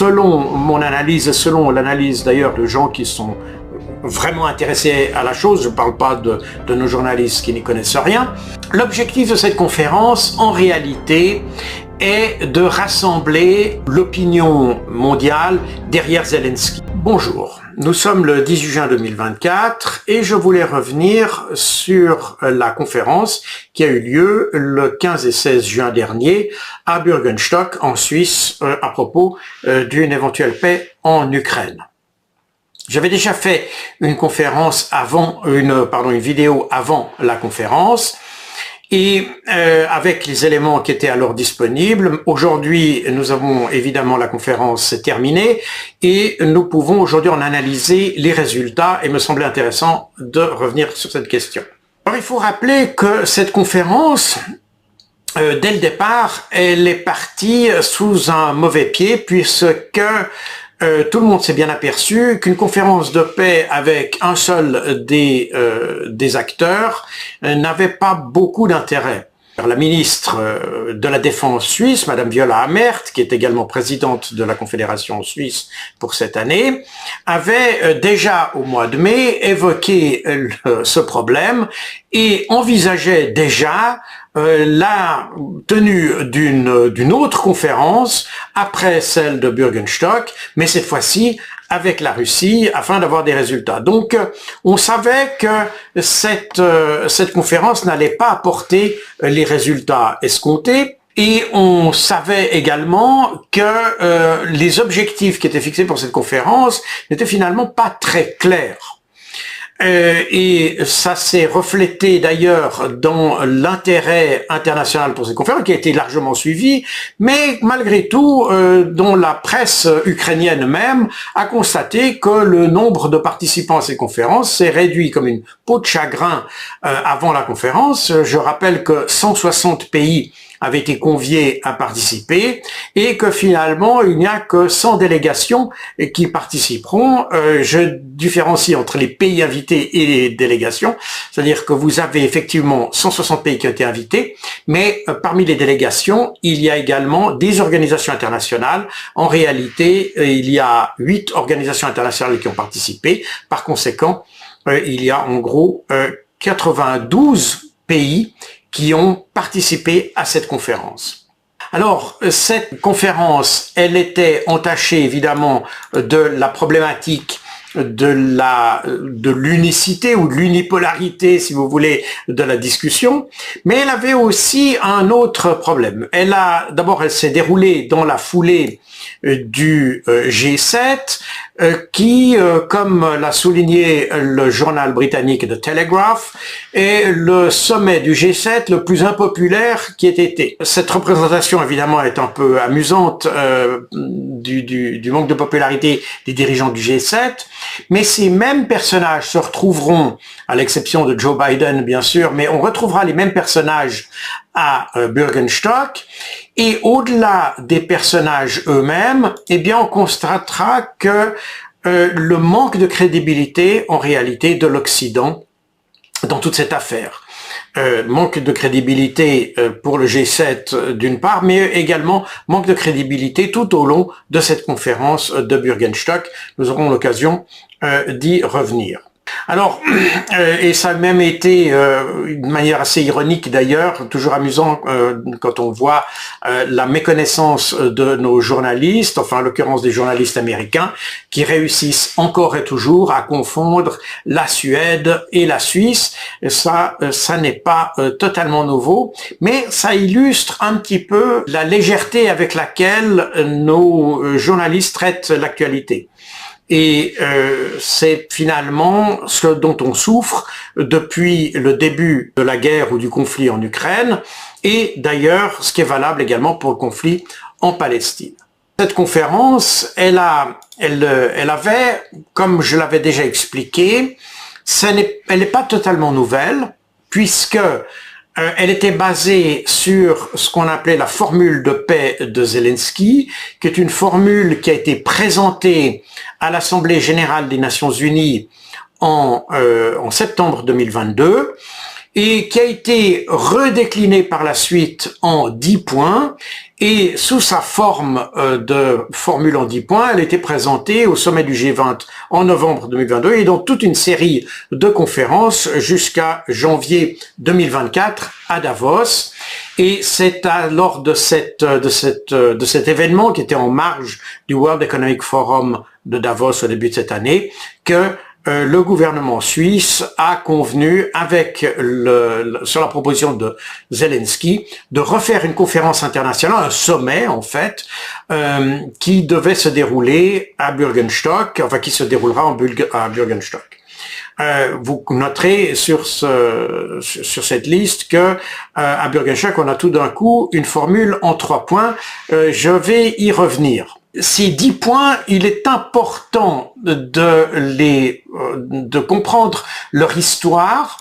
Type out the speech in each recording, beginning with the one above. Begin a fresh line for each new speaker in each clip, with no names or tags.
selon mon analyse, selon l'analyse d'ailleurs de gens qui sont vraiment intéressés à la chose, je ne parle pas de nos journalistes qui n'y connaissent rien, l'objectif de cette conférence, en réalité, est de rassembler l'opinion mondiale derrière Zelensky. Bonjour, nous sommes le 18 juin 2024 et je voulais revenir sur la conférence qui a eu lieu le 15 et 16 juin dernier à Bürgenstock en Suisse à propos d'une éventuelle paix en Ukraine. J'avais déjà fait une conférence avant, une vidéo avant la conférence. Et avec les éléments qui étaient alors disponibles, aujourd'hui nous avons évidemment la conférence terminée et nous pouvons aujourd'hui en analyser les résultats et me semblait intéressant de revenir sur cette question. Alors il faut rappeler que cette conférence, dès le départ, elle est partie sous un mauvais pied puisque tout le monde s'est bien aperçu qu'une conférence de paix avec un seul des acteurs n'avait pas beaucoup d'intérêt. La ministre de la Défense suisse, Madame Viola Amherd, qui est également présidente de la Confédération suisse pour cette année, avait déjà au mois de mai évoqué ce problème et envisageait déjà la tenue d'une autre conférence après celle de Bürgenstock, mais cette fois-ci avec la Russie afin d'avoir des résultats. Donc on savait que cette conférence n'allait pas apporter les résultats escomptés. Et on savait également que les objectifs qui étaient fixés pour cette conférence n'étaient finalement pas très clairs. Et ça s'est reflété d'ailleurs dans l'intérêt international pour cette conférence qui a été largement suivi, mais malgré tout, dont la presse ukrainienne même a constaté que le nombre de participants à ces conférences s'est réduit comme une peau de chagrin avant la conférence. Je rappelle que 160 pays avaient été conviés à participer et que finalement il n'y a que 100 délégations qui participeront. Je différencie entre les pays invités et les délégations, c'est-à-dire que vous avez effectivement 160 pays qui ont été invités, mais parmi les délégations, il y a également des organisations internationales. En réalité, il y a 8 organisations internationales qui ont participé. Par conséquent, il y a en gros 92 pays qui ont participé à cette conférence. Alors, cette conférence, elle était entachée évidemment de la problématique de l'unicité ou de l'unipolarité, si vous voulez, de la discussion, mais elle avait aussi un autre problème. D'abord, elle s'est déroulée dans la foulée du G7, qui, comme l'a souligné le journal britannique The Telegraph, est le sommet du G7 le plus impopulaire qui ait été. Cette représentation, évidemment, est un peu amusante du manque de popularité des dirigeants du G7, mais ces mêmes personnages se retrouveront, à l'exception de Joe Biden, bien sûr, mais on retrouvera les mêmes personnages à Bürgenstock, et au-delà des personnages eux-mêmes, eh bien, on constatera que le manque de crédibilité, en réalité, de l'Occident dans toute cette affaire. Manque de crédibilité pour le G7 d'une part, mais également manque de crédibilité tout au long de cette conférence de Bürgenstock. Nous aurons l'occasion d'y revenir. Alors, et ça a même été une manière assez ironique d'ailleurs, toujours amusant quand on voit la méconnaissance de nos journalistes, enfin en l'occurrence des journalistes américains, qui réussissent encore et toujours à confondre la Suède et la Suisse. Et ça n'est pas totalement nouveau, mais ça illustre un petit peu la légèreté avec laquelle nos journalistes traitent l'actualité. Et c'est finalement ce dont on souffre depuis le début de la guerre ou du conflit en Ukraine, et d'ailleurs ce qui est valable également pour le conflit en Palestine. Cette conférence, elle avait, comme je l'avais déjà expliqué, elle n'est pas totalement nouvelle, puisque elle était basée sur ce qu'on appelait la formule de paix de Zelensky, qui est une formule qui a été présentée à l'Assemblée générale des Nations unies en septembre 2022, et qui a été redéclinée par la suite en 10 points. Et sous sa forme de formule en 10 points, elle était présentée au sommet du G20 en novembre 2022 et dans toute une série de conférences jusqu'à janvier 2024 à Davos. Et c'est lors de cet événement qui était en marge du World Economic Forum de Davos au début de cette année que le gouvernement suisse a convenu sur la proposition de Zelensky de refaire une conférence internationale, un sommet en fait, qui devait se dérouler à Bürgenstock, enfin qui se déroulera à Bürgenstock. Vous noterez sur cette liste que à Bürgenstock on a tout d'un coup une formule en 3 points. Je vais y revenir. Ces 10 points, il est important de comprendre leur histoire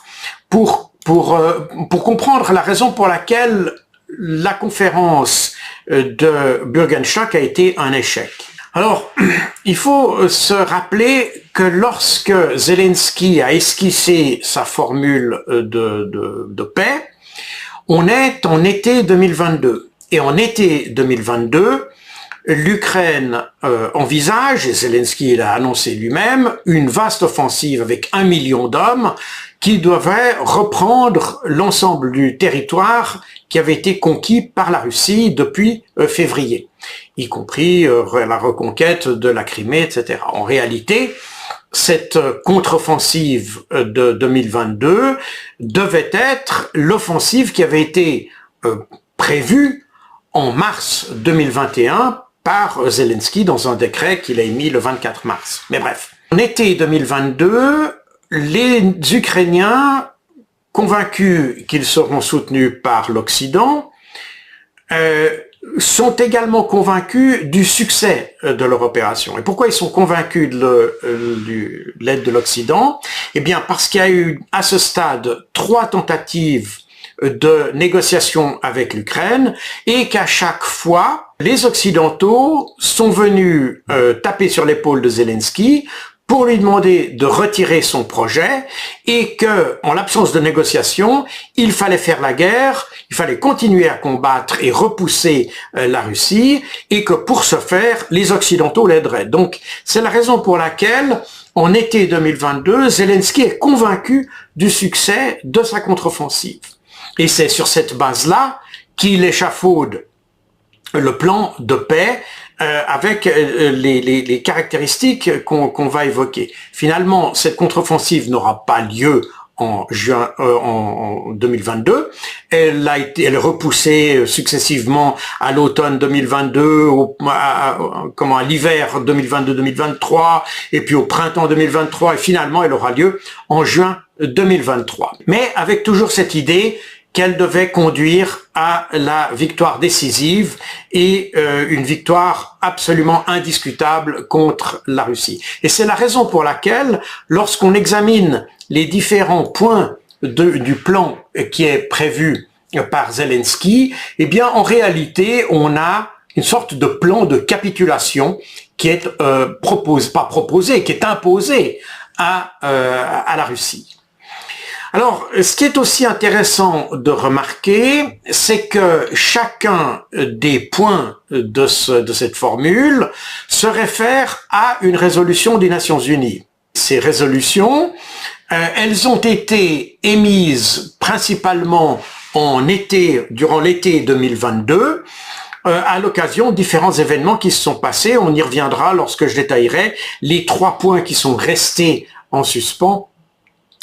pour comprendre la raison pour laquelle la conférence de Bürgenstock a été un échec. Alors, il faut se rappeler que lorsque Zelensky a esquissé sa formule de paix, on est en été 2022. Et en été 2022, l'Ukraine envisage, et Zelensky l'a annoncé lui-même, une vaste offensive avec 1 million d'hommes qui devrait reprendre l'ensemble du territoire qui avait été conquis par la Russie depuis février, y compris la reconquête de la Crimée, etc. En réalité, cette contre-offensive de 2022 devait être l'offensive qui avait été prévue en mars 2021 par Zelensky dans un décret qu'il a émis le 24 mars. Mais bref, en été 2022, les Ukrainiens, convaincus qu'ils seront soutenus par l'Occident, sont également convaincus du succès de leur opération. Et pourquoi ils sont convaincus de l'aide de l'Occident? Eh bien, parce qu'il y a eu à ce stade 3 tentatives de négociation avec l'Ukraine et qu'à chaque fois, les Occidentaux sont venus taper sur l'épaule de Zelensky pour lui demander de retirer son projet et que, en l'absence de négociation, il fallait faire la guerre, il fallait continuer à combattre et repousser la Russie et que pour ce faire, les Occidentaux l'aideraient. Donc, c'est la raison pour laquelle, en été 2022, Zelensky est convaincu du succès de sa contre-offensive. Et c'est sur cette base-là qu'il échafaude le plan de paix avec les caractéristiques qu'on va évoquer. Finalement, cette contre-offensive n'aura pas lieu en 2022. Elle est repoussée successivement à l'automne 2022, à l'hiver 2022-2023, et puis au printemps 2023, et finalement elle aura lieu en juin 2023. Mais avec toujours cette idée qu'elle devait conduire à la victoire décisive et une victoire absolument indiscutable contre la Russie. Et c'est la raison pour laquelle, lorsqu'on examine les différents points du plan qui est prévu par Zelensky, eh bien, en réalité, on a une sorte de plan de capitulation qui est qui est imposé à la Russie. Alors, ce qui est aussi intéressant de remarquer, c'est que chacun des points de cette formule se réfère à une résolution des Nations Unies. Ces résolutions, elles ont été émises principalement durant l'été 2022, à l'occasion de différents événements qui se sont passés. On y reviendra lorsque je détaillerai les 3 points qui sont restés en suspens,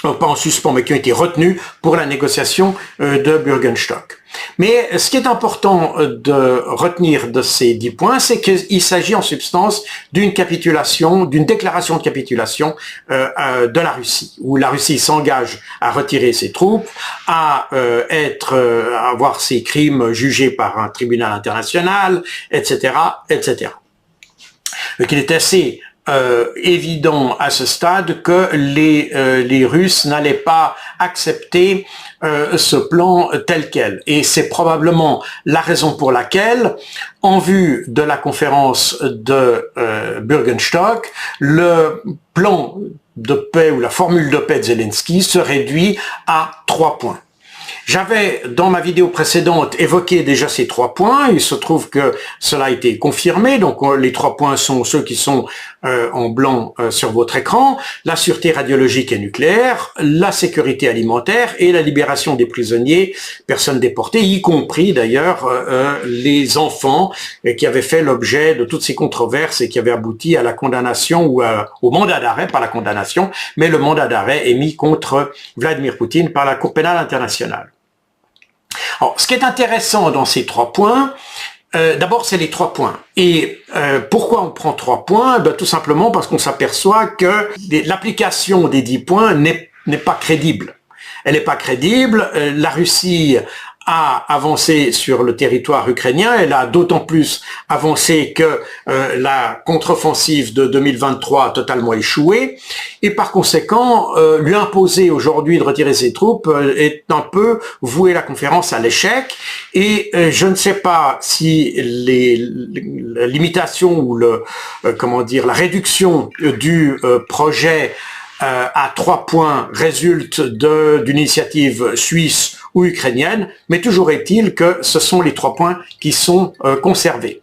pas en suspens, mais qui ont été retenus pour la négociation de Bürgenstock. Mais ce qui est important de retenir de ces 10 points, c'est qu'il s'agit en substance d'une déclaration de capitulation de la Russie, où la Russie s'engage à retirer ses troupes, à avoir ses crimes jugés par un tribunal international, etc., etc. Donc il est assez évident à ce stade que les Russes n'allaient pas accepter ce plan tel quel. Et c'est probablement la raison pour laquelle, en vue de la conférence de Bürgenstock, le plan de paix ou la formule de paix de Zelensky se réduit à 3 points. J'avais, dans ma vidéo précédente, évoqué déjà ces 3 points. Il se trouve que cela a été confirmé. Donc, les 3 points sont ceux qui sont en blanc sur votre écran. La sûreté radiologique et nucléaire, la sécurité alimentaire et la libération des prisonniers, personnes déportées, y compris d'ailleurs les enfants qui avaient fait l'objet de toutes ces controverses et qui avaient abouti à la condamnation ou au mandat d'arrêt, pas la condamnation, mais le mandat d'arrêt émis contre Vladimir Poutine par la Cour pénale internationale. Alors, ce qui est intéressant dans ces 3 points, d'abord, c'est les 3 points. Et pourquoi on prend 3 points? Tout simplement parce qu'on s'aperçoit que l'application des 10 points n'est pas crédible. Elle n'est pas crédible. La Russie a avancé sur le territoire ukrainien, elle a d'autant plus avancé que la contre-offensive de 2023 a totalement échoué, et par conséquent, lui imposer aujourd'hui de retirer ses troupes est un peu vouer la conférence à l'échec, et je ne sais pas si la limitation ou la réduction du projet à 3 points résulte d'une initiative suisse ou ukrainienne, mais toujours est-il que ce sont les 3 points qui sont conservés.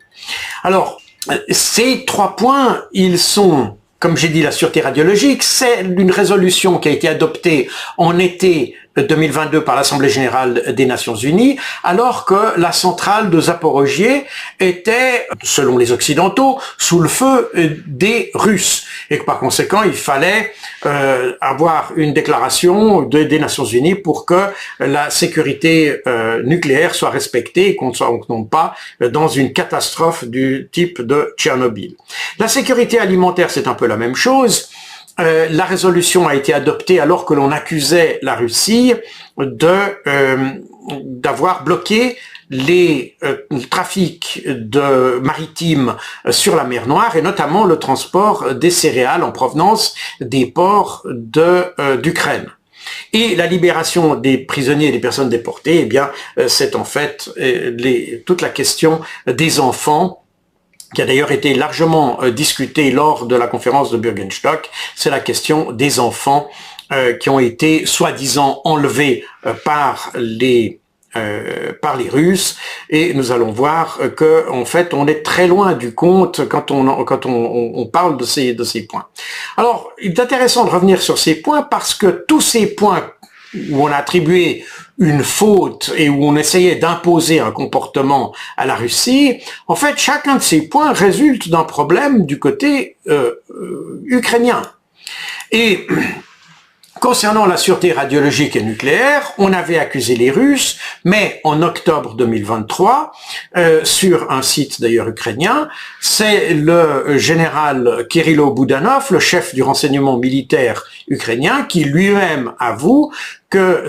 Alors, ces 3 points, ils sont, comme j'ai dit, la sûreté radiologique, c'est une résolution qui a été adoptée en été 2022 par l'Assemblée générale des Nations Unies, alors que la centrale de Zaporojié était, selon les Occidentaux, sous le feu des Russes, et que par conséquent, il fallait avoir une déclaration des Nations Unies pour que la sécurité nucléaire soit respectée et qu'on ne tombe pas dans une catastrophe du type de Tchernobyl. La sécurité alimentaire, c'est un peu la même chose. La résolution a été adoptée alors que l'on accusait la Russie d'avoir bloqué les trafics maritimes sur la mer Noire et notamment le transport des céréales en provenance des ports d'Ukraine. Et la libération des prisonniers et des personnes déportées, eh bien, c'est en fait toute la question des enfants, qui a d'ailleurs été largement discutée lors de la conférence de Bürgenstock. C'est la question des enfants qui ont été soi-disant enlevés par les Russes, et nous allons voir que en fait on est très loin du compte quand on parle de ces points. Alors, il est intéressant de revenir sur ces points parce que tous ces points où on a attribué une faute et où on essayait d'imposer un comportement à la Russie, en fait, chacun de ces points résulte d'un problème du côté ukrainien. Et concernant la sûreté radiologique et nucléaire, on avait accusé les Russes, mais en octobre 2023, sur un site d'ailleurs ukrainien, c'est le général Kirilo Boudanov, le chef du renseignement militaire ukrainien, qui lui-même avoue que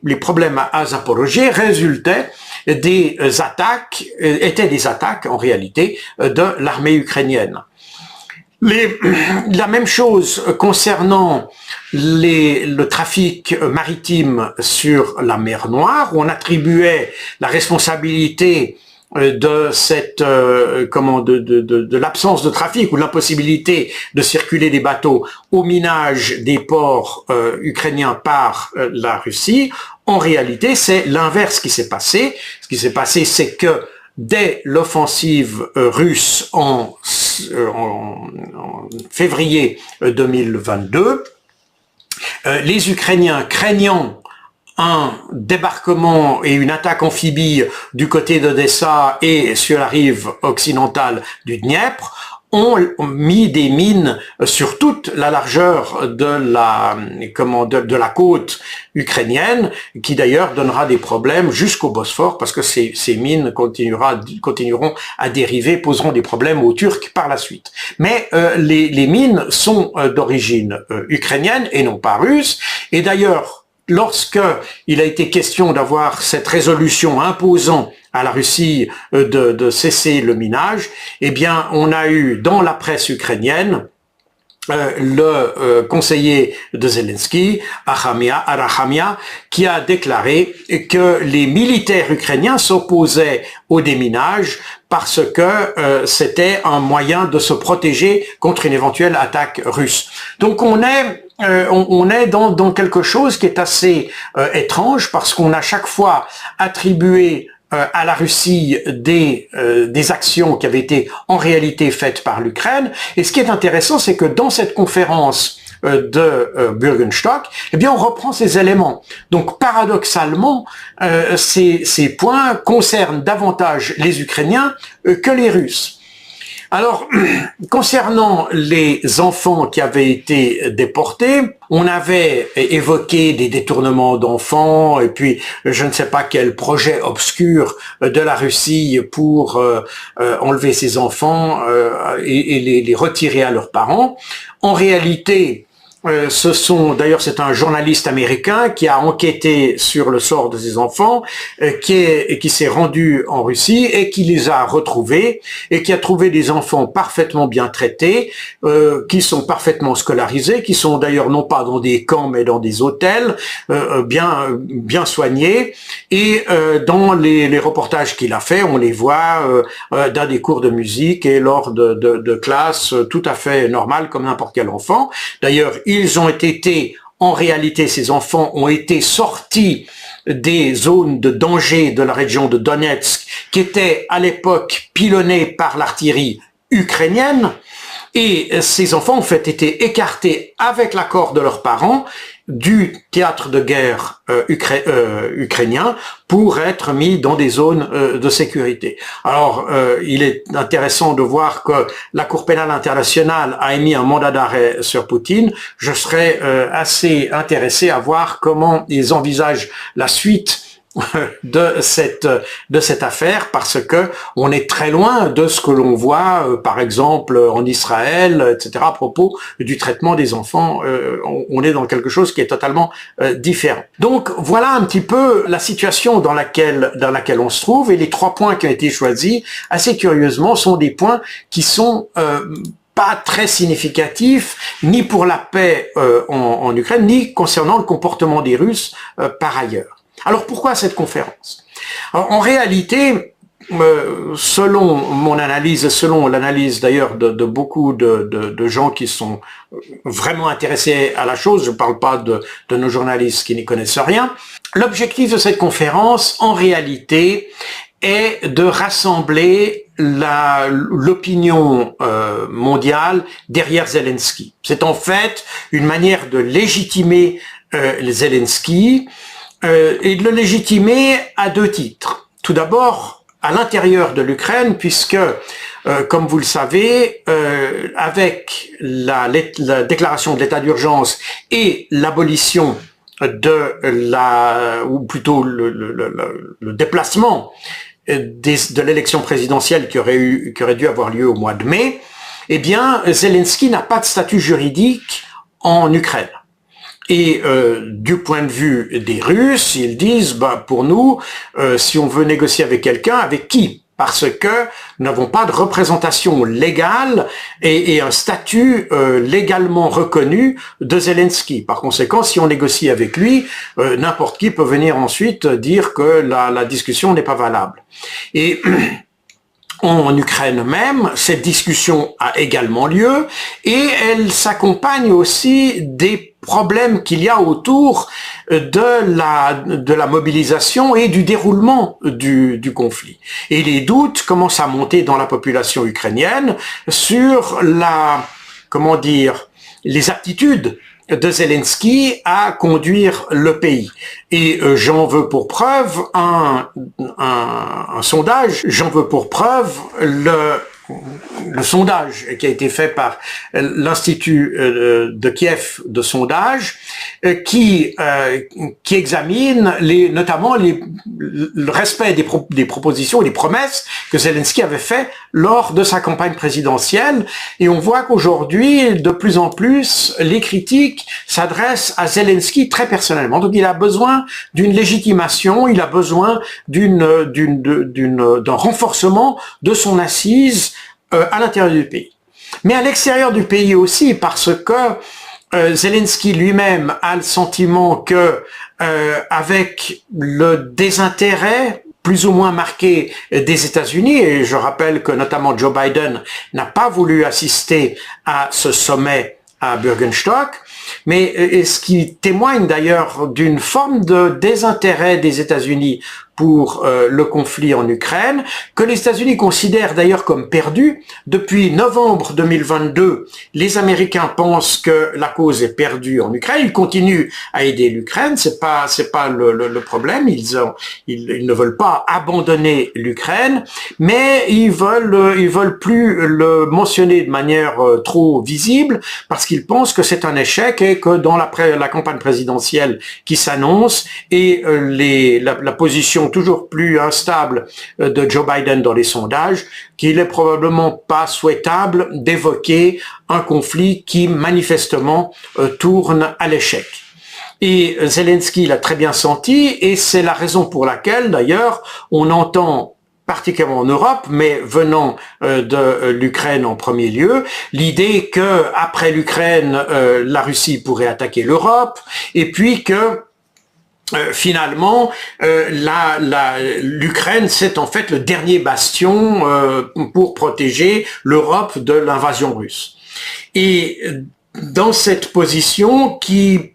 les problèmes à Zaporojié résultaient étaient des attaques en réalité de l'armée ukrainienne. La même chose concernant le trafic maritime sur la mer Noire, où on attribuait la responsabilité de l'absence de trafic ou de l'impossibilité de circuler des bateaux au minage des ports ukrainiens par la Russie. En réalité, c'est l'inverse qui s'est passé. Ce qui s'est passé, c'est que dès l'offensive russe en février 2022, les Ukrainiens, craignant un débarquement et une attaque amphibie du côté d'Odessa et sur la rive occidentale du Dniepr, ont mis des mines sur toute la largeur de la côte ukrainienne, qui d'ailleurs donnera des problèmes jusqu'au Bosphore, parce que ces mines continueront à dériver, poseront des problèmes aux Turcs par la suite. Mais les mines sont d'origine ukrainienne et non pas russe, et d'ailleurs, lorsque il a été question d'avoir cette résolution imposant à la Russie de cesser le minage, eh bien, on a eu dans la presse ukrainienne le conseiller de Zelensky, Arachamia, qui a déclaré que les militaires ukrainiens s'opposaient au déminage parce que c'était un moyen de se protéger contre une éventuelle attaque russe. Donc on est dans quelque chose qui est assez étrange, parce qu'on a chaque fois attribué à la Russie des actions qui avaient été en réalité faites par l'Ukraine. Et ce qui est intéressant, c'est que dans cette conférence de Bürgenstock, eh bien, on reprend ces éléments. Donc, paradoxalement, ces points concernent davantage les Ukrainiens que les Russes. Alors, concernant les enfants qui avaient été déportés, on avait évoqué des détournements d'enfants et puis je ne sais pas quel projet obscur de la Russie pour enlever ces enfants et les retirer à leurs parents. En réalité, c'est un journaliste américain qui a enquêté sur le sort de ces enfants, qui s'est rendu en Russie et qui les a retrouvés et qui a trouvé des enfants parfaitement bien traités, qui sont parfaitement scolarisés, qui sont d'ailleurs non pas dans des camps mais dans des hôtels, bien soignés. Et dans les reportages qu'il a fait, on les voit dans des cours de musique et lors de classes tout à fait normales comme n'importe quel enfant. D'ailleurs, en réalité, ces enfants ont été sortis des zones de danger de la région de Donetsk, qui étaient à l'époque pilonnées par l'artillerie ukrainienne, et ces enfants ont fait été écartés avec l'accord de leurs parents du théâtre de guerre ukrainien pour être mis dans des zones de sécurité. Alors, il est intéressant de voir que la Cour pénale internationale a émis un mandat d'arrêt sur Poutine. Je serais assez intéressé à voir comment ils envisagent la suite de cette affaire, parce que on est très loin de ce que l'on voit par exemple en Israël, etc. à propos du traitement des enfants. On est dans quelque chose qui est totalement différent. Donc voilà un petit peu la situation dans laquelle on se trouve, et les 3 points qui ont été choisis, assez curieusement, sont des points qui sont pas très significatifs, ni pour la paix en Ukraine, ni concernant le comportement des Russes par ailleurs. Alors pourquoi cette conférence? Alors, en réalité, selon mon analyse, selon l'analyse d'ailleurs de beaucoup de gens qui sont vraiment intéressés à la chose, je ne parle pas de nos journalistes qui n'y connaissent rien, l'objectif de cette conférence, en réalité, est de rassembler l'opinion mondiale derrière Zelensky. C'est en fait une manière de légitimer Zelensky, et de le légitimer à 2 titres. Tout d'abord, à l'intérieur de l'Ukraine, puisque, comme vous le savez, avec la déclaration de l'état d'urgence et l'abolition ou plutôt le déplacement de l'élection présidentielle qui aurait dû avoir lieu au mois de mai, eh bien, Zelensky n'a pas de statut juridique en Ukraine. Et du point de vue des Russes, ils disent, pour nous, si on veut négocier avec quelqu'un, avec qui? Parce que nous n'avons pas de représentation légale et un statut légalement reconnu de Zelensky. Par conséquent, si on négocie avec lui, n'importe qui peut venir ensuite dire que la discussion n'est pas valable. Et en Ukraine même, cette discussion a également lieu, et elle s'accompagne aussi des problèmes qu'il y a autour de la mobilisation et du déroulement du conflit. Et les doutes commencent à monter dans la population ukrainienne sur les aptitudes de Zelensky à conduire le pays. Et j'en veux pour preuve un sondage, j'en veux pour preuve le sondage qui a été fait par l'Institut de Kiev de sondage, qui examine notamment le respect des propositions et des promesses que Zelensky avait fait lors de sa campagne présidentielle. Et on voit qu'aujourd'hui, de plus en plus, les critiques s'adressent à Zelensky très personnellement. Donc il a besoin d'une légitimation, il a besoin d'un renforcement de son assise à l'intérieur du pays. mais à l'extérieur du pays aussi, parce que Zelensky lui-même a le sentiment que avec le désintérêt plus ou moins marqué des États-Unis, et je rappelle que notamment Joe Biden n'a pas voulu assister à ce sommet à Bürgenstock, mais ce qui témoigne d'ailleurs d'une forme de désintérêt des États-Unis pour le conflit en Ukraine, que les États-Unis considèrent d'ailleurs comme perdu. Depuis novembre 2022, les Américains pensent que la cause est perdue en Ukraine. Ils continuent à aider l'Ukraine, c'est pas le problème. Ils ne veulent pas abandonner l'Ukraine, mais ils veulent plus le mentionner de manière trop visible parce qu'ils pensent que c'est un échec et que dans la campagne présidentielle qui s'annonce et la position toujours plus instable de Joe Biden dans les sondages, qu'il est probablement pas souhaitable d'évoquer un conflit qui manifestement tourne à l'échec. Et Zelensky l'a très bien senti, et c'est la raison pour laquelle d'ailleurs on entend particulièrement en Europe, mais venant de l'Ukraine en premier lieu, l'idée que après l'Ukraine, la Russie pourrait attaquer l'Europe, et puis que finalement, l'Ukraine, c'est en fait le dernier bastion pour protéger l'Europe de l'invasion russe. Et dans cette position qui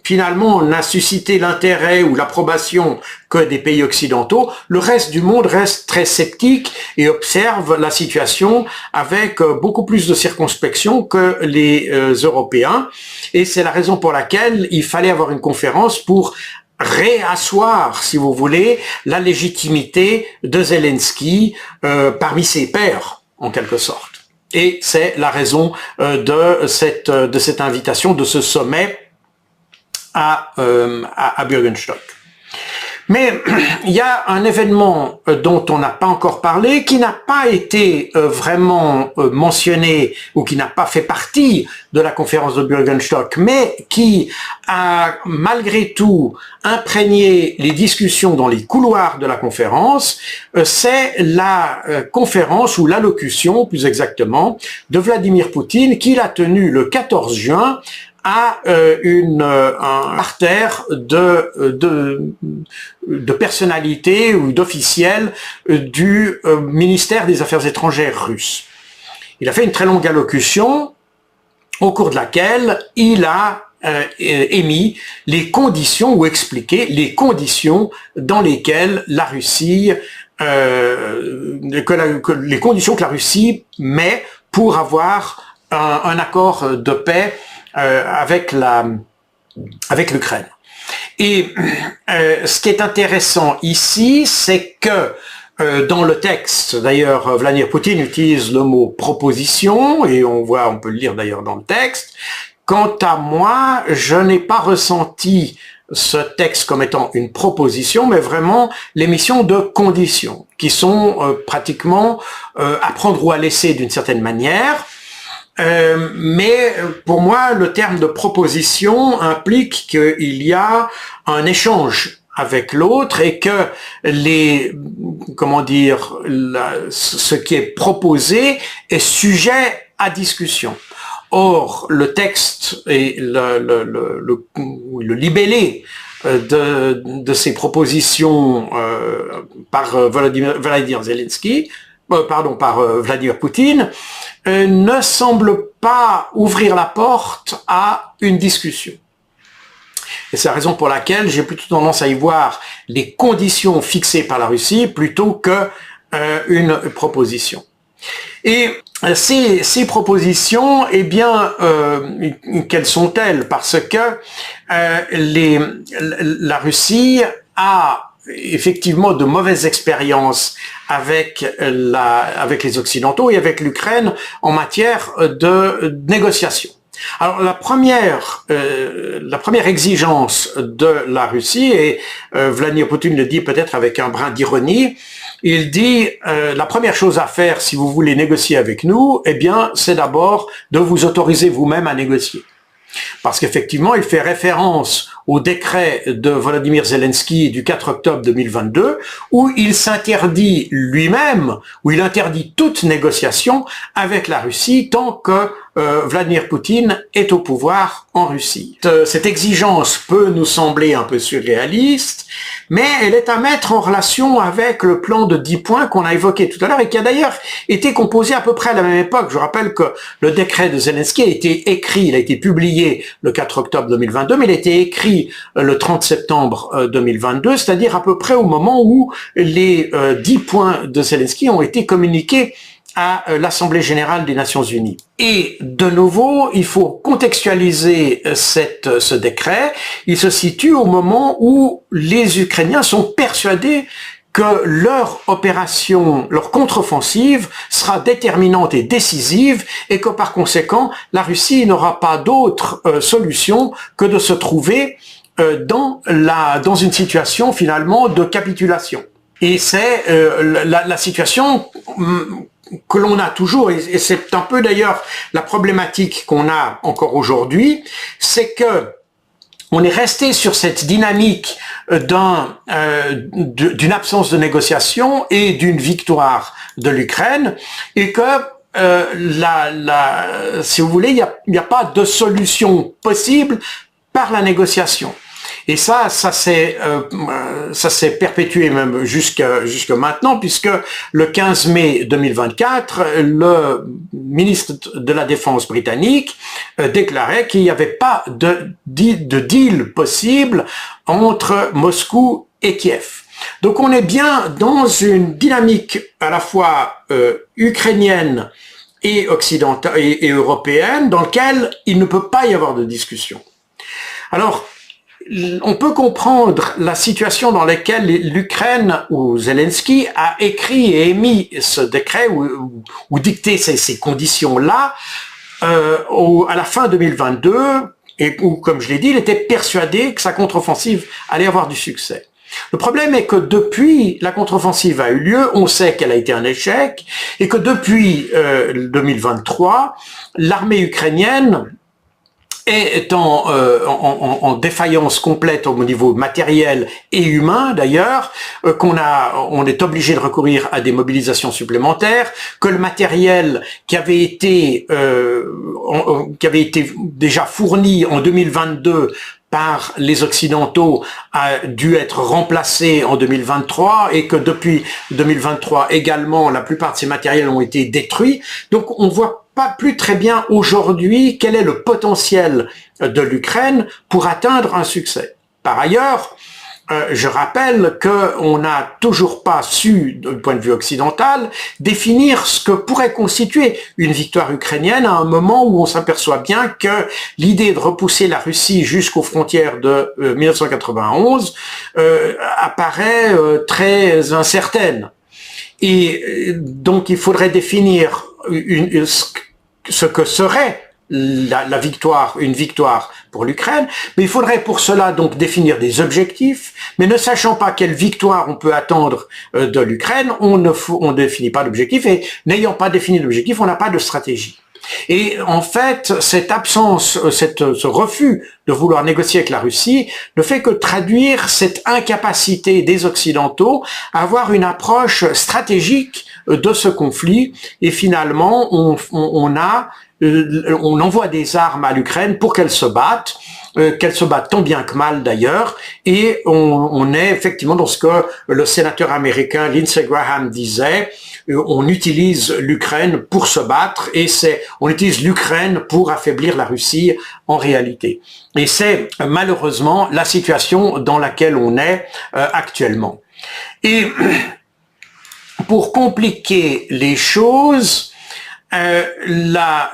finalement n'a suscité l'intérêt ou l'approbation que des pays occidentaux, le reste du monde reste très sceptique et observe la situation avec beaucoup plus de circonspection que les Européens. Et c'est la raison pour laquelle il fallait avoir une conférence pour réasseoir, si vous voulez, la légitimité de Zelensky parmi ses pairs, en quelque sorte. Et c'est la raison de cette invitation, de ce sommet à Bürgenstock. Mais il y a un événement dont on n'a pas encore parlé, qui n'a pas été vraiment mentionné ou qui n'a pas fait partie de la conférence de Bürgenstock, mais qui a malgré tout imprégné les discussions dans les couloirs de la conférence. C'est la conférence ou l'allocution, plus exactement, de Vladimir Poutine qu'il a tenue le 14 juin à un parterre de personnalités ou d'officiels du ministère des Affaires étrangères russe. Il a fait une très longue allocution au cours de laquelle il a émis les conditions ou expliqué les conditions dans lesquelles la Russie, les conditions que la Russie met pour avoir un accord de paix avec l'Ukraine. Et ce qui est intéressant ici, c'est que dans le texte, d'ailleurs, Vladimir Poutine utilise le mot proposition, et on peut le lire d'ailleurs dans le texte. Quant à moi, je n'ai pas ressenti ce texte comme étant une proposition, mais vraiment l'émission de conditions, qui sont pratiquement à prendre ou à laisser d'une certaine manière. Mais pour moi, le terme de proposition implique qu'il y a un échange avec l'autre et que ce qui est proposé est sujet à discussion. Or, le texte et le libellé de ces propositions par Vladimir Zelensky, par Vladimir Poutine, ne semble pas ouvrir la porte à une discussion. Et c'est la raison pour laquelle j'ai plutôt tendance à y voir les conditions fixées par la Russie plutôt que une proposition. Et ces propositions, eh bien, quelles sont-elles? Parce que la Russie a effectivement de mauvaises expériences avec les Occidentaux et avec l'Ukraine en matière de négociation. Alors la première exigence de la Russie, et Vladimir Poutine le dit peut-être avec un brin d'ironie, il dit la première chose à faire si vous voulez négocier avec nous, eh bien c'est d'abord de vous autoriser vous-même à négocier. Parce qu'effectivement, il fait référence au décret de Volodymyr Zelensky du 4 octobre 2022, où il s'interdit lui-même, où il interdit toute négociation avec la Russie tant que Vladimir Poutine est au pouvoir en Russie. Cette exigence peut nous sembler un peu surréaliste, mais elle est à mettre en relation avec le plan de 10 points qu'on a évoqué tout à l'heure et qui a d'ailleurs été composé à peu près à la même époque. Je rappelle que le décret de Zelensky a été écrit, il a été publié le 4 octobre 2022, mais il a été écrit le 30 septembre 2022, c'est-à-dire à peu près au moment où les 10 points de Zelensky ont été communiqués à l'Assemblée générale des Nations unies. Et de nouveau, il faut contextualiser ce décret. Il se situe au moment où les Ukrainiens sont persuadés que leur opération, leur contre-offensive sera déterminante et décisive et que par conséquent, la Russie n'aura pas d'autre solution que de se trouver dans une situation finalement de capitulation. Et c'est la situation que l'on a toujours, et c'est un peu d'ailleurs la problématique qu'on a encore aujourd'hui, c'est que on est resté sur cette dynamique d'une absence de négociation et d'une victoire de l'Ukraine, et que si vous voulez, il n'y a pas de solution possible par la négociation. Et ça s'est perpétué même jusque maintenant, puisque le 15 mai 2024, le ministre de la Défense britannique déclarait qu'il n'y avait pas de deal possible entre Moscou et Kiev. Donc on est bien dans une dynamique à la fois ukrainienne et occidentale et européenne, dans laquelle il ne peut pas y avoir de discussion. Alors, on peut comprendre la situation dans laquelle l'Ukraine ou Zelensky a écrit et émis ce décret ou dicté ces conditions-là à la fin 2022 et où, comme je l'ai dit, il était persuadé que sa contre-offensive allait avoir du succès. Le problème est que depuis la contre-offensive a eu lieu, on sait qu'elle a été un échec et que depuis 2023, l'armée ukrainienne est en défaillance complète au niveau matériel et humain d'ailleurs, on est obligé de recourir à des mobilisations supplémentaires, que le matériel qui avait été déjà fourni en 2022 par les Occidentaux a dû être remplacé en 2023 et que depuis 2023 également, la plupart de ces matériels ont été détruits. Donc on voit pas plus très bien aujourd'hui quel est le potentiel de l'Ukraine pour atteindre un succès. Par ailleurs, je rappelle qu'on n'a toujours pas su, du point de vue occidental, définir ce que pourrait constituer une victoire ukrainienne à un moment où on s'aperçoit bien que l'idée de repousser la Russie jusqu'aux frontières de 1991 apparaît très incertaine. Et donc il faudrait définir ce que serait la victoire, une victoire pour l'Ukraine, mais il faudrait pour cela donc définir des objectifs, mais ne sachant pas quelle victoire on peut attendre de l'Ukraine, on ne définit pas d'objectif, et n'ayant pas défini d'objectif, on n'a pas de stratégie. Et en fait, cette absence, ce refus de vouloir négocier avec la Russie ne fait que traduire cette incapacité des Occidentaux à avoir une approche stratégique de ce conflit, et finalement on envoie des armes à l'Ukraine pour qu'elle se batte tant bien que mal d'ailleurs, et on est effectivement dans ce que le sénateur américain Lindsey Graham disait, on utilise l'Ukraine pour se battre, et on utilise l'Ukraine pour affaiblir la Russie en réalité. Et c'est malheureusement la situation dans laquelle on est actuellement. Et pour compliquer les choses, la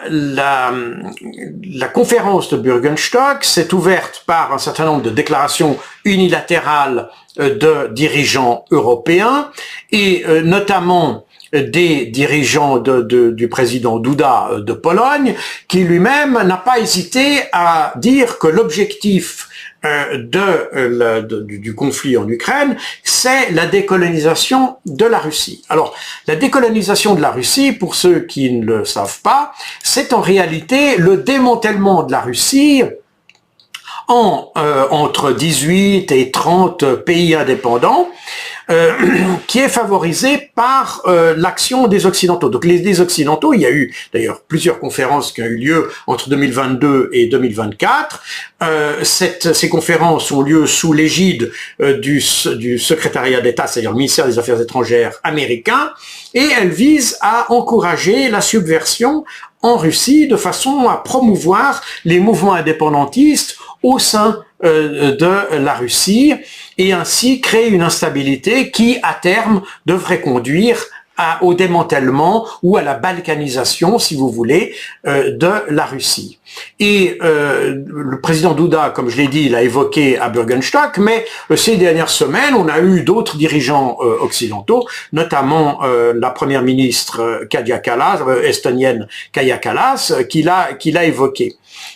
conférence de Bürgenstock s'est ouverte par un certain nombre de déclarations unilatérales de dirigeants européens, et notamment des dirigeants du président Duda de Pologne, qui lui-même n'a pas hésité à dire que l'objectif du conflit en Ukraine, c'est la décolonisation de la Russie. Alors, la décolonisation de la Russie, pour ceux qui ne le savent pas, c'est en réalité le démantèlement de la Russie entre 18 et 30 pays indépendants, qui est favorisé par l'action des Occidentaux. Donc les Occidentaux, il y a eu d'ailleurs plusieurs conférences qui ont eu lieu entre 2022 et 2024. Ces conférences ont lieu sous l'égide du secrétariat d'État, c'est-à-dire le ministère des Affaires étrangères américain, et elles visent à encourager la subversion en Russie de façon à promouvoir les mouvements indépendantistes au sein de la Russie et ainsi créer une instabilité qui, à terme, devrait conduire au démantèlement ou à la balkanisation, si vous voulez, de la Russie. Et le président Douda, comme je l'ai dit, l'a évoqué à Bürgenstock, mais ces dernières semaines, on a eu d'autres dirigeants occidentaux, notamment la première ministre Kaja Kallas, estonienne Kaja Kallas, qui l'a évoqué.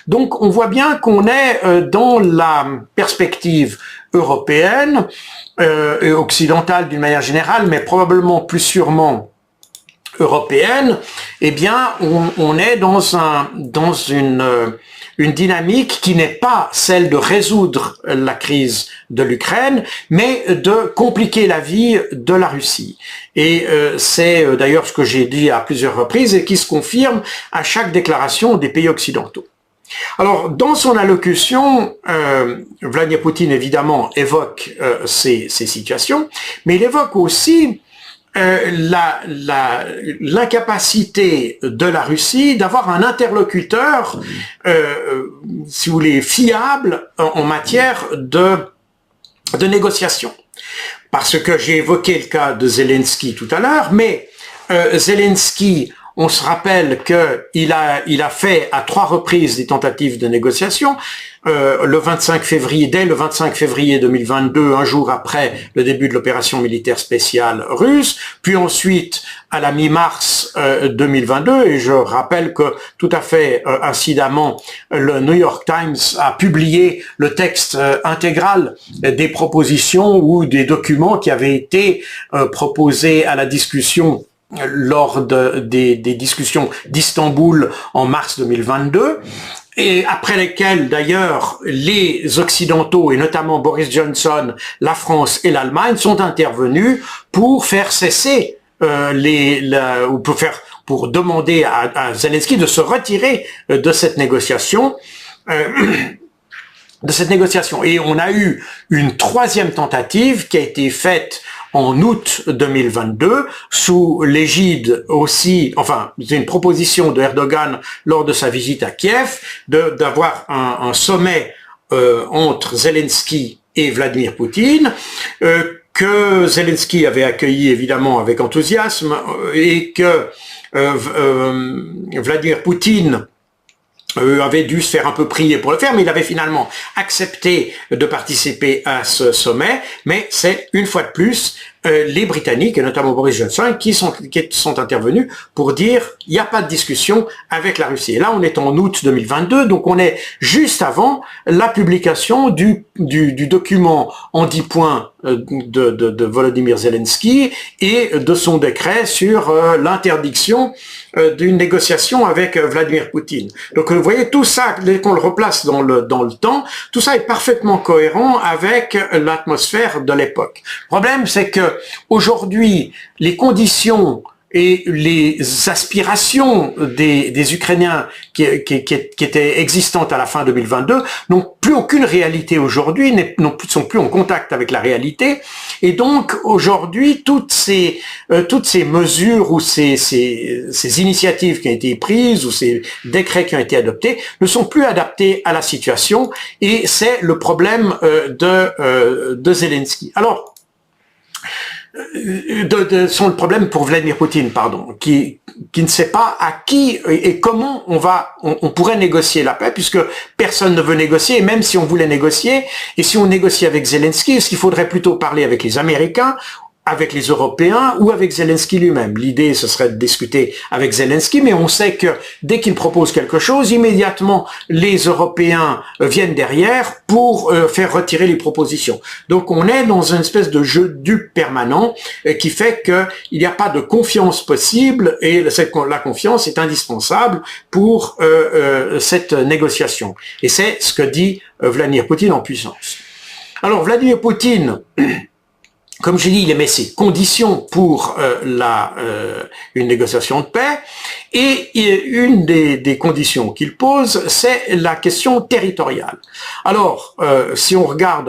Donc on voit bien qu'on est dans la perspective européenne et occidentale d'une manière générale, mais probablement plus sûrement européenne, eh bien on est dans une dynamique qui n'est pas celle de résoudre la crise de l'Ukraine, mais de compliquer la vie de la Russie. Et c'est d'ailleurs ce que j'ai dit à plusieurs reprises et qui se confirme à chaque déclaration des pays occidentaux. Alors, dans son allocution, Vladimir Poutine, évidemment, évoque ces situations, mais il évoque aussi l'incapacité de la Russie d'avoir un interlocuteur, si vous voulez, fiable en matière de négociation. Parce que j'ai évoqué le cas de Zelensky tout à l'heure, mais Zelensky, on se rappelle qu'il a fait à 3 reprises des tentatives de négociation, dès le 25 février 2022, un jour après le début de l'opération militaire spéciale russe, puis ensuite à la mi-mars 2022, et je rappelle que tout à fait incidemment, le New York Times a publié le texte intégral des propositions ou des documents qui avaient été proposés à la discussion lors des discussions d'Istanbul en mars 2022, et après lesquelles d'ailleurs les Occidentaux, et notamment Boris Johnson, la France et l'Allemagne, sont intervenus pour faire cesser pour demander à Zelensky de se retirer de cette négociation. Et on a eu une 3e tentative qui a été faite en août 2022, sous l'égide aussi, enfin, c'est une proposition de Erdogan lors de sa visite à Kiev, d'avoir un sommet entre Zelensky et Vladimir Poutine, que Zelensky avait accueilli évidemment avec enthousiasme, et que Vladimir Poutine avait dû se faire un peu prier pour le faire, mais il avait finalement accepté de participer à ce sommet, mais c'est une fois de plus les Britanniques, et notamment Boris Johnson, qui sont intervenus pour dire il n'y a pas de discussion avec la Russie. Et là, on est en août 2022, donc on est juste avant la publication du document en 10 points de Volodymyr Zelensky et de son décret sur l'interdiction d'une négociation avec Vladimir Poutine. Donc vous voyez, tout ça, dès qu'on le replace dans le temps, tout ça est parfaitement cohérent avec l'atmosphère de l'époque. Le problème, c'est que aujourd'hui, les conditions et les aspirations des Ukrainiens qui étaient existantes à la fin 2022 n'ont plus aucune réalité aujourd'hui, sont plus en contact avec la réalité, et donc aujourd'hui toutes ces mesures ou ces initiatives qui ont été prises ou ces décrets qui ont été adoptés ne sont plus adaptés à la situation, et c'est le problème de Zelensky. Alors, sont le problème pour Vladimir Poutine, qui ne sait pas à qui et comment on pourrait négocier la paix, puisque personne ne veut négocier, et même si on voulait négocier, et si on négocie avec Zelensky, est-ce qu'il faudrait plutôt parler avec les Américains, avec les Européens ou avec Zelensky lui-même. L'idée, ce serait de discuter avec Zelensky, mais on sait que dès qu'il propose quelque chose, immédiatement, les Européens viennent derrière pour faire retirer les propositions. Donc, on est dans une espèce de jeu dupe permanent qui fait qu'il n'y a pas de confiance possible et la confiance est indispensable pour cette négociation. Et c'est ce que dit Vladimir Poutine en puissance. Alors, Vladimir Poutine, comme j'ai dit, il émet ses conditions pour une négociation de paix, et une des conditions qu'il pose, c'est la question territoriale. Alors, si on regarde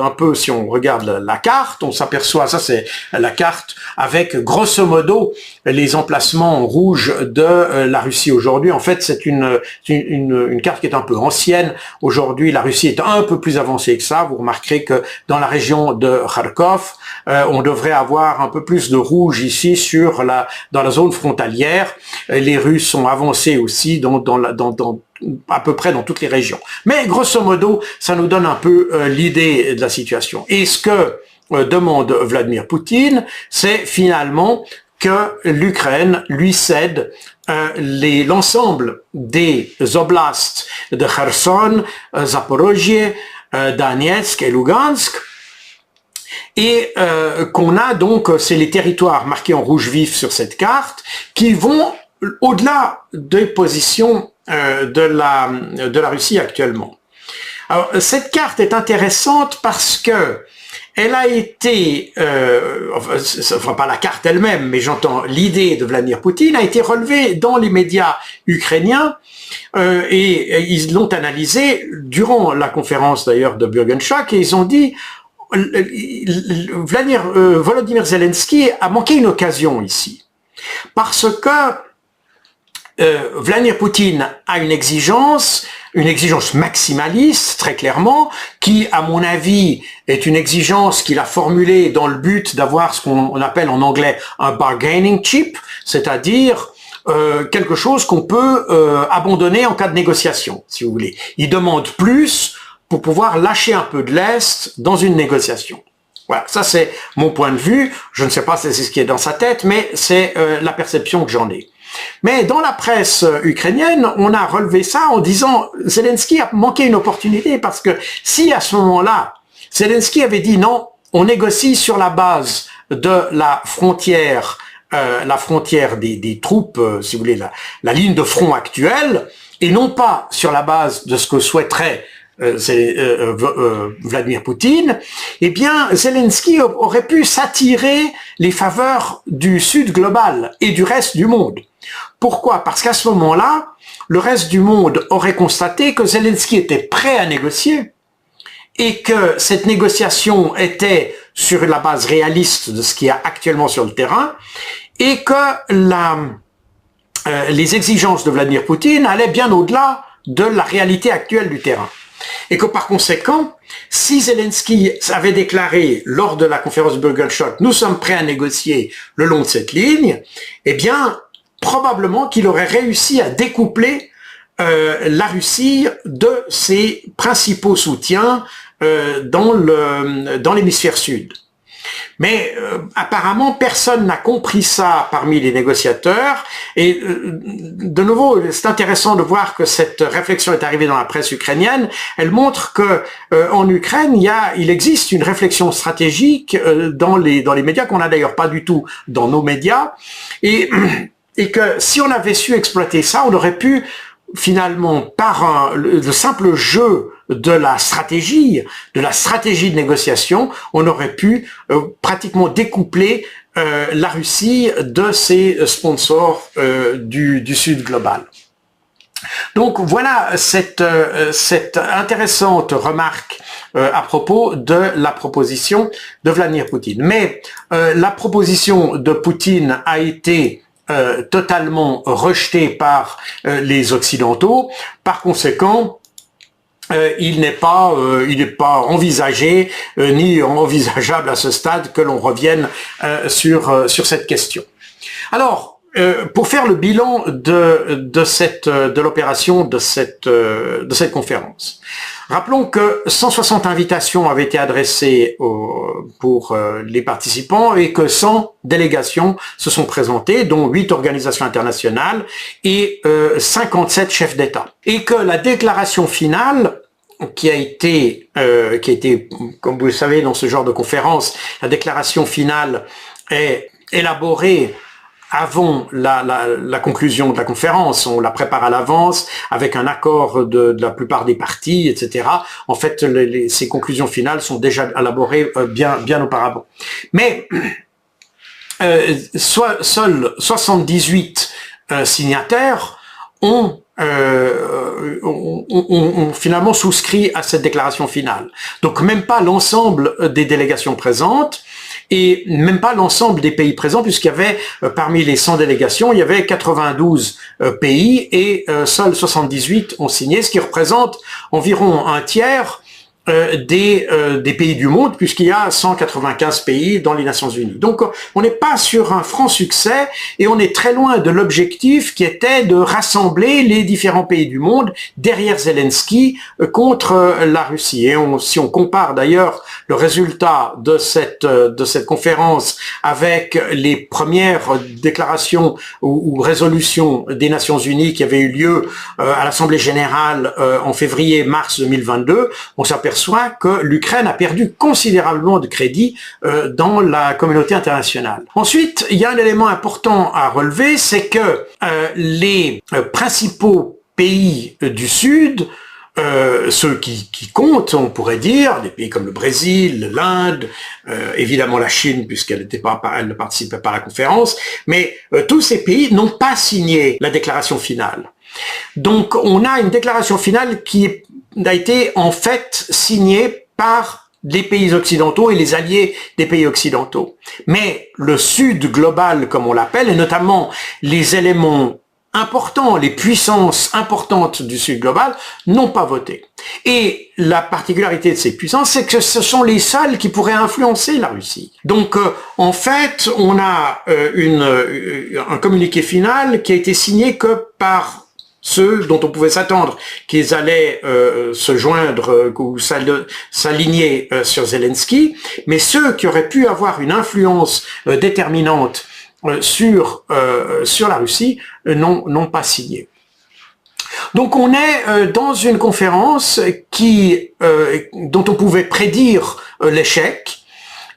la carte, on s'aperçoit, ça c'est la carte avec grosso modo les emplacements en rouge de la Russie aujourd'hui. En fait, c'est une carte qui est un peu ancienne. Aujourd'hui, la Russie est un peu plus avancée que ça. Vous remarquerez que dans la région de Kharkov, on devrait avoir un peu plus de rouge ici dans la zone frontalière. Les Russes sont avancés aussi à peu près dans toutes les régions. Mais grosso modo, ça nous donne un peu l'idée de la situation. Et ce que demande Vladimir Poutine, c'est finalement que l'Ukraine lui cède l'ensemble des oblasts de Kherson, Zaporozhye, Donetsk et Lugansk, et qu'on a donc, c'est les territoires marqués en rouge vif sur cette carte, qui vont au-delà des positions de la Russie actuellement. Alors, cette carte est intéressante parce que elle a été, enfin pas la carte elle-même, mais j'entends l'idée de Vladimir Poutine, a été relevée dans les médias ukrainiens et ils l'ont analysée durant la conférence d'ailleurs de Burgenschak, et ils ont dit Volodymyr Zelensky a manqué une occasion ici, parce que Vladimir Poutine a une exigence maximaliste, très clairement, qui, à mon avis, est une exigence qu'il a formulée dans le but d'avoir ce qu'on appelle en anglais un bargaining chip, c'est-à-dire quelque chose qu'on peut abandonner en cas de négociation, si vous voulez. Il demande plus pour pouvoir lâcher un peu de lest dans une négociation. Voilà, ça c'est mon point de vue. Je ne sais pas si c'est ce qui est dans sa tête, mais c'est la perception que j'en ai. Mais dans la presse ukrainienne, on a relevé ça en disant Zelensky a manqué une opportunité, parce que si à ce moment-là, Zelensky avait dit non, on négocie sur la base de la frontière des troupes, si vous voulez, la ligne de front actuelle, et non pas sur la base de ce que souhaiterait Vladimir Poutine, eh bien, Zelensky aurait pu s'attirer les faveurs du Sud global et du reste du monde. Pourquoi? Parce qu'à ce moment-là, le reste du monde aurait constaté que Zelensky était prêt à négocier et que cette négociation était sur la base réaliste de ce qu'il y a actuellement sur le terrain, et que les exigences de Vladimir Poutine allaient bien au-delà de la réalité actuelle du terrain. Et que par conséquent, si Zelensky avait déclaré lors de la conférence de Burgenschak « Nous sommes prêts à négocier le long de cette ligne », eh bien, probablement qu'il aurait réussi à découpler la Russie de ses principaux soutiens dans l'hémisphère sud. Mais apparemment, personne n'a compris ça parmi les négociateurs. Et de nouveau, c'est intéressant de voir que cette réflexion est arrivée dans la presse ukrainienne. Elle montre que en Ukraine, il existe une réflexion stratégique dans les médias, qu'on n'a d'ailleurs pas du tout dans nos médias. Et que si on avait su exploiter ça, on aurait pu finalement, par le simple jeu de la stratégie de négociation, on aurait pu pratiquement découpler la Russie de ses sponsors du Sud global. Donc voilà cette intéressante remarque à propos de la proposition de Vladimir Poutine. Mais la proposition de Poutine a été totalement rejeté par les Occidentaux. Par conséquent, il n'est pas envisagé ni envisageable à ce stade que l'on revienne sur cette question. Alors, pour faire le bilan de l'opération de cette conférence. Rappelons que 160 invitations avaient été adressées pour les participants et que 100 délégations se sont présentées, dont 8 organisations internationales et 57 chefs d'État. Et que la déclaration finale qui a été, comme vous le savez, dans ce genre de conférence, la déclaration finale est élaborée avant la conclusion de la conférence. On la prépare à l'avance avec un accord de la plupart des parties, etc. En fait, ces conclusions finales sont déjà élaborées bien auparavant. Mais seuls 78 signataires ont finalement souscrit à cette déclaration finale. Donc même pas l'ensemble des délégations présentes et même pas l'ensemble des pays présents, puisqu'il y avait parmi les 100 délégations, il y avait 92 pays et seuls 78 ont signé, ce qui représente environ un tiers des pays du monde, puisqu'il y a 195 pays dans les Nations Unies. Donc on n'est pas sur un franc succès et on est très loin de l'objectif qui était de rassembler les différents pays du monde derrière Zelensky contre la Russie. Et si on compare d'ailleurs le résultat de cette conférence avec les premières déclarations ou résolutions des Nations Unies qui avaient eu lieu à l'Assemblée Générale en février-mars 2022, on s'aperçoit que l'Ukraine a perdu considérablement de crédit dans la communauté internationale. Ensuite, il y a un élément important à relever, c'est que les principaux pays du Sud, ceux qui comptent, on pourrait dire, des pays comme le Brésil, l'Inde, évidemment la Chine, puisqu'elle ne participait pas à la conférence, mais tous ces pays n'ont pas signé la déclaration finale. Donc on a une déclaration finale qui a été en fait signée par les pays occidentaux et les alliés des pays occidentaux. Mais le Sud global, comme on l'appelle, et notamment les éléments importants, les puissances importantes du Sud global, n'ont pas voté. Et la particularité de ces puissances, c'est que ce sont les seules qui pourraient influencer la Russie. Donc, en fait, on a un communiqué final qui a été signé que par ceux dont on pouvait s'attendre qu'ils allaient se joindre ou s'aligner sur Zelensky, mais ceux qui auraient pu avoir une influence déterminante sur la Russie n'ont pas signé. Donc on est dans une conférence dont on pouvait prédire l'échec,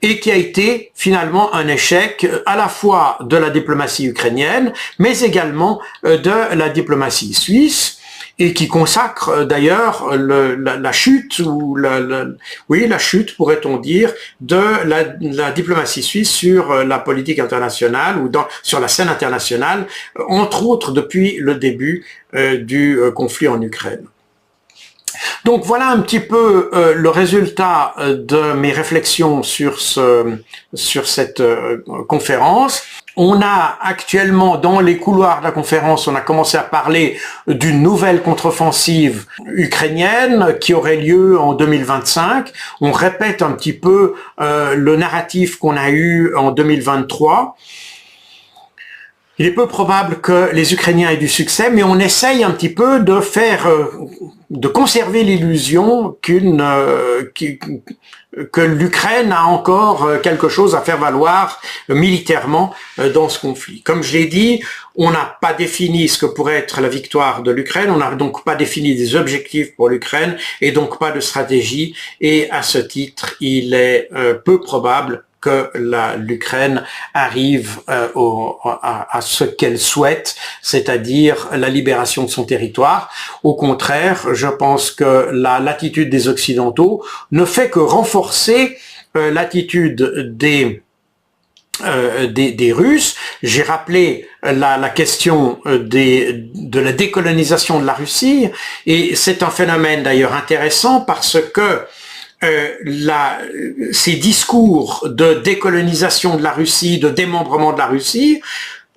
et qui a été finalement un échec à la fois de la diplomatie ukrainienne, mais également de la diplomatie suisse, et qui consacre d'ailleurs la chute, ou la chute, pourrait-on dire, de la diplomatie suisse sur la politique internationale, ou sur la scène internationale, entre autres depuis le début du conflit en Ukraine. Donc voilà un petit peu le résultat de mes réflexions sur cette conférence. On a actuellement, dans les couloirs de la conférence, on a commencé à parler d'une nouvelle contre-offensive ukrainienne qui aurait lieu en 2025. On répète un petit peu le narratif qu'on a eu en 2023. Il est peu probable que les Ukrainiens aient du succès, mais on essaye un petit peu de conserver l'illusion que l'Ukraine a encore quelque chose à faire valoir militairement dans ce conflit. Comme je l'ai dit, on n'a pas défini ce que pourrait être la victoire de l'Ukraine, on n'a donc pas défini des objectifs pour l'Ukraine et donc pas de stratégie, et à ce titre, il est peu probable que l'Ukraine arrive à ce qu'elle souhaite, c'est-à-dire la libération de son territoire. Au contraire, je pense que l'attitude des Occidentaux ne fait que renforcer l'attitude des Russes. J'ai rappelé la question de la décolonisation de la Russie, et c'est un phénomène d'ailleurs intéressant parce que ces discours de décolonisation de la Russie, de démembrement de la Russie,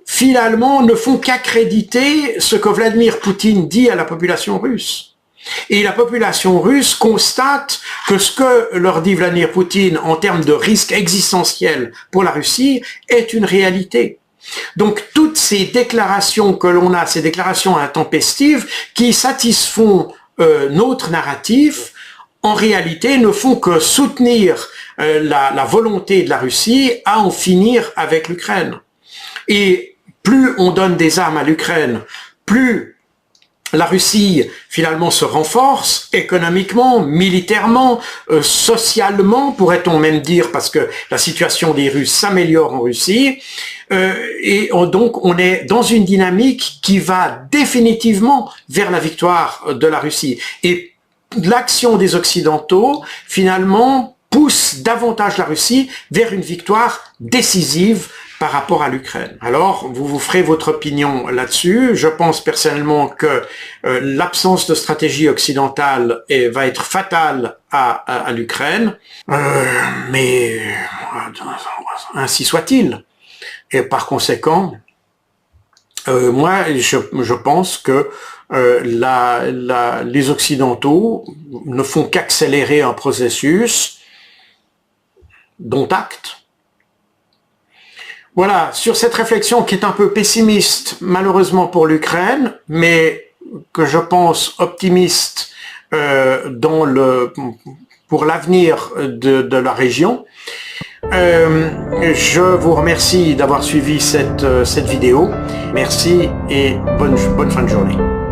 finalement ne font qu'accréditer ce que Vladimir Poutine dit à la population russe. Et la population russe constate que ce que leur dit Vladimir Poutine en termes de risque existentiel pour la Russie est une réalité. Donc toutes ces déclarations que l'on a, ces déclarations intempestives qui satisfont notre narratif, en réalité ne font que soutenir la volonté de la Russie à en finir avec l'Ukraine. Et plus on donne des armes à l'Ukraine, plus la Russie finalement se renforce économiquement, militairement, socialement, pourrait-on même dire, parce que la situation des Russes s'améliore en Russie, donc on est dans une dynamique qui va définitivement vers la victoire de la Russie. Et l'action des Occidentaux, finalement, pousse davantage la Russie vers une victoire décisive par rapport à l'Ukraine. Alors, vous vous ferez votre opinion là-dessus. Je pense personnellement que l'absence de stratégie occidentale va être fatale à l'Ukraine, mais ainsi soit-il. Et par conséquent, moi, je pense que les Occidentaux ne font qu'accélérer un processus dont acte. Voilà, sur cette réflexion qui est un peu pessimiste, malheureusement pour l'Ukraine, mais que je pense optimiste pour l'avenir de la région, je vous remercie d'avoir suivi cette vidéo. Merci et bonne fin de journée.